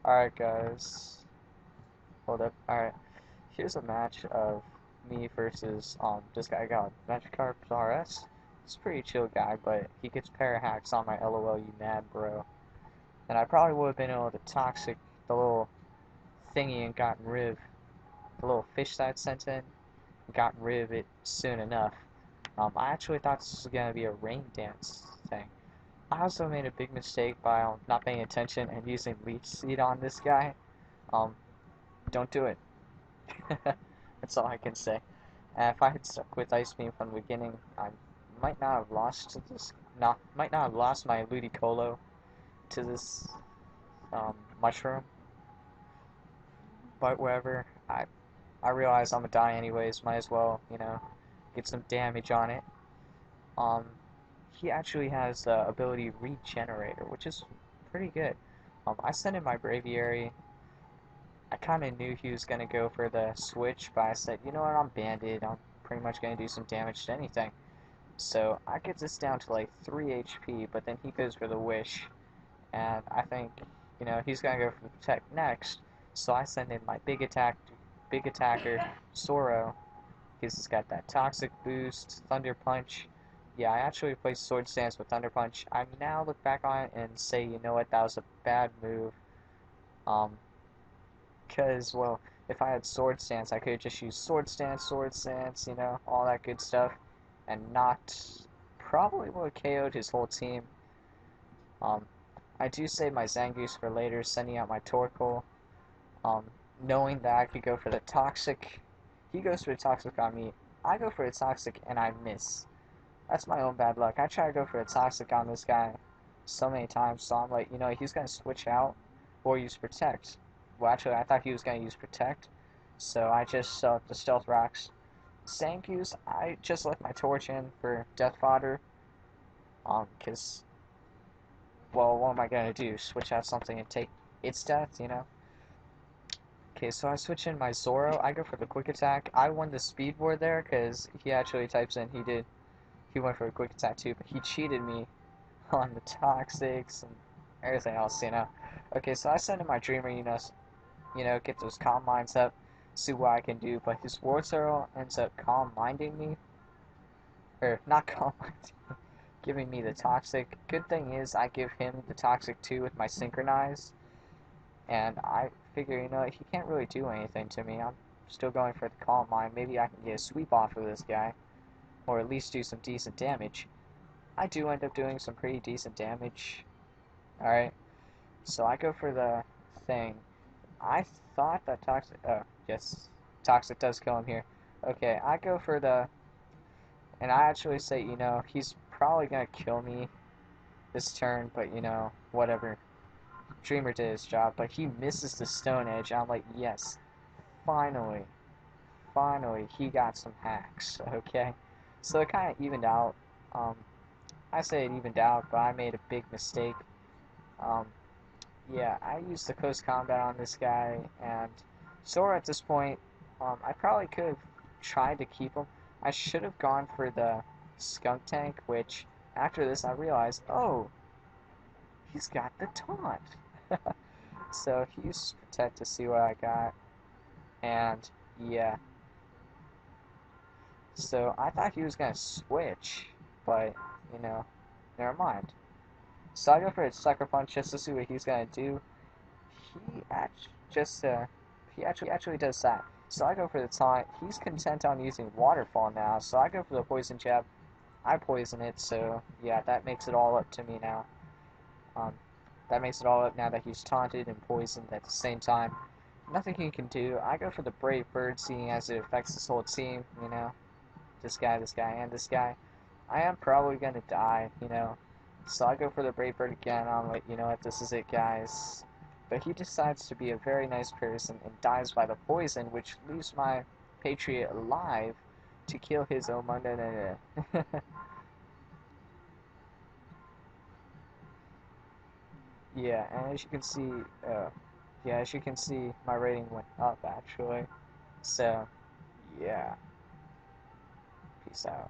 Alright guys, hold up. Alright, here's a match of me versus this guy got Magikarp RS. He's a pretty chill guy, but he gets para hacks on my LOL you mad bro. And I probably would have been able to toxic the little thingy and gotten rid of the little fish that I'd sent in and gotten rid of it soon enough. I actually thought this was gonna be a rain dance thing. I also made a big mistake by not paying attention and using leech seed on this guy. Um, don't do it. That's all I can say. If I had stuck with Ice Beam from the beginning, I might not have lost to this. Might not have lost my Ludicolo to this mushroom. But whatever, I realize I'm gonna die anyways. Might as well, get some damage on it. Um, he actually has the ability Regenerator, which is pretty good. I sent in my Braviary. I kind of knew he was going to go for the switch, but I said, you know what, I'm banded. I'm pretty much going to do some damage to anything. So I get this down to like 3 HP, but then he goes for the wish. And I think, he's going to go for the protect next. So I send in my big attacker, Soro, because he's got that toxic boost, Thunder Punch. Yeah, I actually replaced Sword Stance with Thunder Punch. I now look back on it and say, you know what, that was a bad move. Because, well, if I had Sword Stance, I could have just used Sword Stance, all that good stuff, and not probably would have KO'd his whole team. I do save my Zangoose for later, sending out my Torkoal, knowing that I could go for the Toxic. He goes for the Toxic on me. I go for the Toxic, and I miss. That's my own bad luck. I try to go for a Toxic on this guy so many times, so I'm like, he's going to switch out or use Protect. Well, actually, I thought he was going to use Protect, so I just set up the Stealth Rocks. Zangoose, I just left my Torch in for Death Fodder, because, well, what am I going to do? Switch out something and take its death, Okay, so I switch in my Zoro. I go for the Quick Attack. I won the Speed War there, because he actually types in, he went for a Quick Attack too, but he cheated me on the Toxics and everything else, Okay, so I send in my Dreamer, get those Calm Minds up, see what I can do, but his Wartortle ends up Calm Minding me, or not Calm Minding, giving me the Toxic. Good thing is, I give him the Toxic too with my Synchronize, and I figure, he can't really do anything to me. I'm still going for the Calm Mind. Maybe I can get a sweep off of this guy, or at least do some decent damage. I do end up doing some pretty decent damage. Alright, so I go for the thing. I thought that Toxic... Oh, yes. Toxic does kill him here. Okay, I go for the... And I actually say, he's probably gonna kill me this turn, but, whatever. Dreamer did his job, but he misses the Stone Edge. I'm like, yes. Finally. Finally, he got some hacks. Okay. So it kind of evened out. I say it evened out, but I made a big mistake. Yeah, I used the close combat on this guy, and Sora at this point, I probably could have tried to keep him. I should have gone for the Skunk Tank, which, after this, I realized, oh, he's got the taunt. So he used Protect to see what I got, and yeah. So I thought he was going to switch, but, never mind. So I go for a Sucker Punch just to see what he's gonna do. He actually does that. So I go for the taunt. He's content on using Waterfall now, so I go for the Poison Jab. I poison it, so yeah, that makes it all up to me now. That makes it all up now that he's taunted and poisoned at the same time. Nothing he can do. I go for the Brave Bird, seeing as it affects this whole team, This guy, and this guy. I am probably gonna die, So I go for the Brave Bird again. I'm like, you know what, this is it, guys. But he decides to be a very nice person and dies by the poison, which leaves my Patriot alive to kill his Omunda. Yeah, and as you can see, my rating went up actually. So, yeah. Peace out.